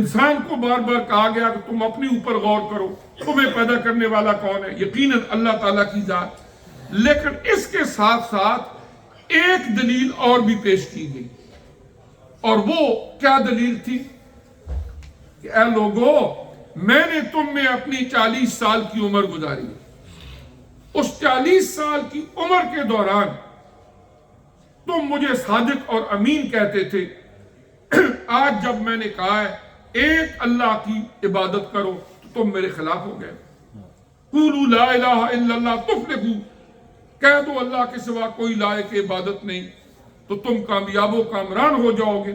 انسان کو بار بار کہا گیا کہ تم اپنے اوپر غور کرو، تمہیں پیدا کرنے والا کون ہے؟ یقیناً اللہ تعالیٰ کی ذات۔ لیکن اس کے ساتھ ساتھ ایک دلیل اور بھی پیش کی گئی، اور وہ کیا دلیل تھی؟ کہ اے لوگو، میں نے تم میں اپنی 40 سال کی عمر گزاری ہے، اس 40 سال کی عمر کے دوران تم مجھے صادق اور امین کہتے تھے، آج جب میں نے کہا ہے ایک اللہ کی عبادت کرو تو تم میرے خلاف ہو گئے۔ قولوا لا الہ الا اللہ تفلحوا، کہہ دو اللہ کے سوا کوئی لائق عبادت نہیں تو تم کامیاب و کامران ہو جاؤ گے۔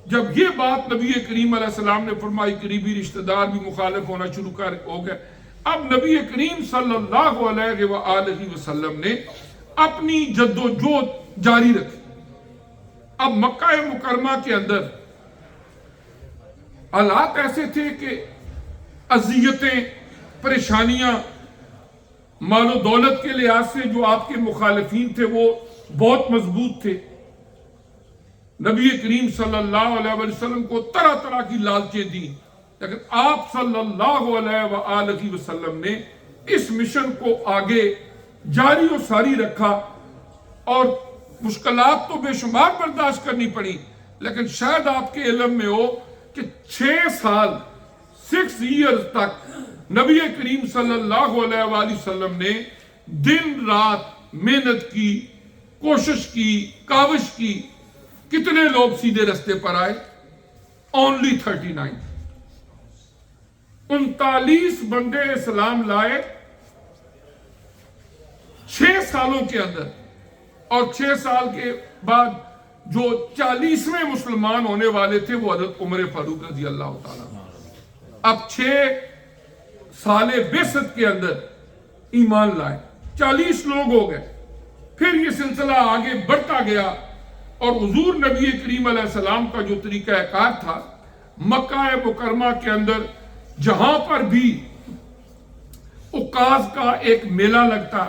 جب یہ بات نبی کریم علیہ السلام نے فرمائی، قریبی رشتہ دار بھی مخالف ہونا شروع ہو گئے۔ اب نبی کریم صلی اللہ علیہ وآلہ وسلم نے اپنی جد و جہد جاری رکھی۔ اب مکہ مکرمہ کے اندر حالات ایسے تھے کہ اذیتیں، پریشانیاں، مال و دولت کے لحاظ سے جو آپ کے مخالفین تھے وہ بہت مضبوط تھے۔ نبی کریم صلی اللہ علیہ وسلم کو طرح طرح کی لالچیں دیں، لیکن آپ صلی اللہ علیہ وآلہ وسلم نے اس مشن کو آگے جاری و ساری رکھا، اور مشکلات تو بے شمار برداشت کرنی پڑی، لیکن شاید آپ کے علم میں ہو کہ 6 سال 6 ایئرز تک نبی کریم صلی اللہ علیہ وآلہ وسلم نے دن رات محنت کی، کوشش کی، کاوش کی۔ کتنے لوگ سیدھے رستے پر آئے؟ only 39۔ 39 بندے اسلام لائے 6 سالوں کے اندر، اور 6 سال کے بعد جو 40ویں مسلمان ہونے والے تھے وہ حضرت عمر فاروق رضی اللہ تعالیٰ۔ اب 6 سال بعثت کے اندر ایمان لائے، 40 لوگ ہو گئے۔ پھر یہ سلسلہ آگے بڑھتا گیا، اور حضور نبی کریم علیہ السلام کا جو طریقہ کار تھا، مکہ مکرمہ کے اندر جہاں پر بھی عکاظ کا ایک میلہ لگتا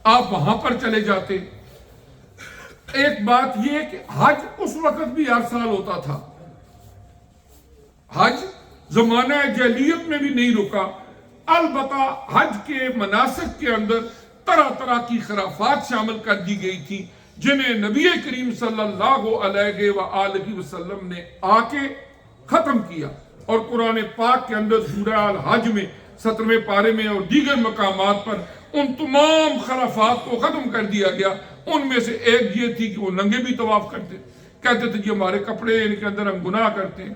آپ وہاں پر چلے جاتے۔ ایک بات یہ کہ حج اس وقت بھی ہر سال ہوتا تھا، حج زمانہ جاہلیت میں بھی نہیں رکا، البتہ حج کے مناسک کے اندر طرح طرح کی خرافات شامل کر دی گئی تھی، جنہیں نبی کریم صلی اللہ علیہ وآلہ وسلم نے آ کے ختم کیا، اور قرآن پاک کے اندر سورہ الحج میں 17ویں پارے میں اور دیگر مقامات پر ان تمام خرافات کو ختم کر دیا گیا۔ ان میں سے ایک یہ تھی کہ وہ ننگے بھی طواف کرتے، کہتے تھے کہ ہمارے کپڑے ان کے اندر ہم گناہ کرتے ہیں۔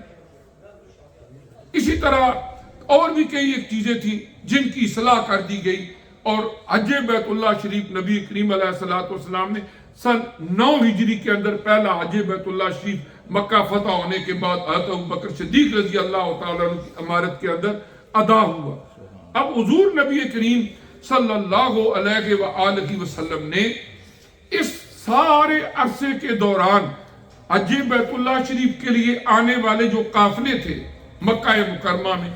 اسی طرح اور بھی کئی ایک چیزیں تھیں جن کی اصلاح کر دی گئی، اور حج بیت اللہ شریف نبی کریم علیہ السلام نے سن 9 ہجری کے اندر پہلا حج بیت اللہ شریف مکہ فتح ہونے کے بعد حضرت ابوبکر صدیق رضی اللہ تعالیٰ عنہ کی امارت کے اندر ادا ہوا۔ اب حضور نبی کریم صلی اللہ علیہ وآلہ وسلم نے اس سارے عرصے کے دوران حج بیت اللہ شریف کے لیے آنے والے جو قافلے تھے مکہ مکرمہ میں،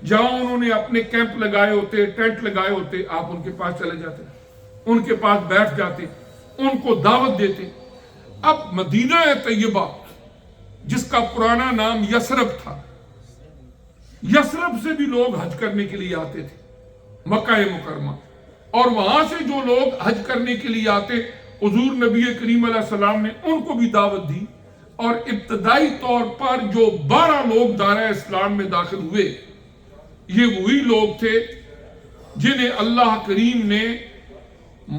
جہاں انہوں نے اپنے کیمپ لگائے ہوتے، ٹینٹ لگائے ہوتے، آپ ان کے پاس چلے جاتے، ان کے پاس بیٹھ جاتے، ان کو دعوت دیتے۔ اب مدینہ طیبہ جس کا پرانا نام یثرب تھا، یثرب سے بھی لوگ حج کرنے کے لیے آتے تھے مکہ مکرمہ، اور وہاں سے جو لوگ حج کرنے کے لیے آتے، حضور نبی کریم علیہ السلام نے ان کو بھی دعوت دی، اور ابتدائی طور پر جو 12 لوگ دائرہ اسلام میں داخل ہوئے، یہ وہی لوگ تھے جنہیں اللہ کریم نے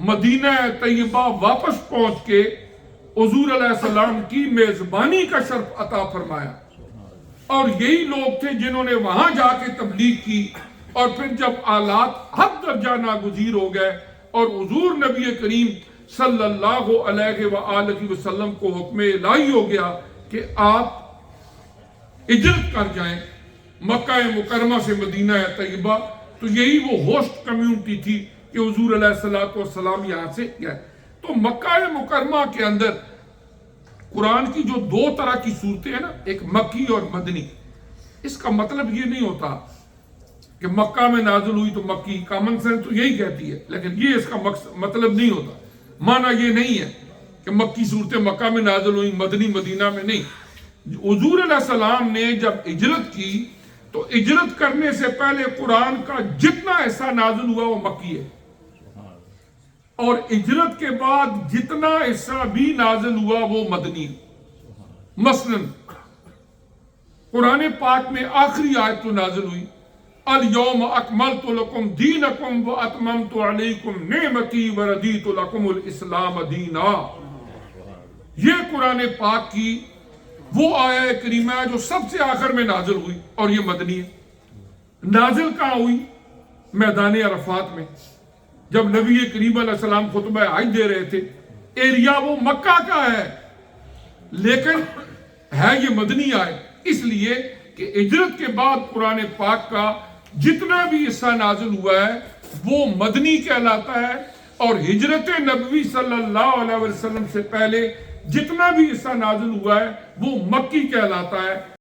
مدینہ طیبہ واپس پہنچ کے حضور علیہ السلام کی میزبانی کا شرف عطا فرمایا، اور یہی لوگ تھے جنہوں نے وہاں جا کے تبلیغ کی، اور پھر جب حالات حد درجہ ناگزیر ہو گئے اور حضور نبی کریم صلی اللہ علیہ وآلہ وسلم کو حکم الہی ہو گیا کہ آپ ہجرت کر جائیں مکہ مکرمہ سے مدینہ طیبہ، تو یہی وہ ہوسٹ کمیونٹی تھی کہ حضور علیہ السلام یہاں سے گئے۔ تو مکہ مکرمہ کے اندر قرآن کی جو 2 طرح کی صورتیں ہیں نا، ایک مکی اور مدنی، اس کا مطلب یہ نہیں ہوتا کہ مکہ میں نازل ہوئی تو مکی، کامن سینس تو یہی کہتی ہے، لیکن یہ اس کا مطلب نہیں ہوتا، معنی یہ نہیں ہے کہ مکی صورتیں مکہ میں نازل ہوئی، مدنی مدینہ میں نہیں۔ حضور علیہ السلام نے جب ہجرت کی تو ہجرت کرنے سے پہلے قرآن کا جتنا حصہ نازل ہوا وہ مکی ہے، اور ہجرت کے بعد جتنا حصہ بھی نازل ہوا وہ مدنی ہے۔ مثلا قرآن پاک میں آخری آیت تو نازل ہوئی الیوم اکملت لکم دینکم واتممت علیکم نعمتی وردیت لکم الاسلام دینا۔ یہ قرآن پاک کی وہ آیہ کریمہ ہے جو سب سے آخر میں نازل ہوئی، اور یہ مدنی ہے۔ نازل کہاں ہوئی؟ میدان عرفات میں، جب نبی کریم علیہ السلام خطبہ حج دے رہے تھے۔ ایریا وہ مکہ کا ہے لیکن ہے یہ مدنی آئے، اس لیے کہ ہجرت کے بعد قرآن پاک کا جتنا بھی حصہ نازل ہوا ہے وہ مدنی کہلاتا ہے، اور ہجرت نبوی صلی اللہ علیہ وسلم سے پہلے جتنا بھی حصہ نازل ہوا ہے وہ مکی کہلاتا ہے۔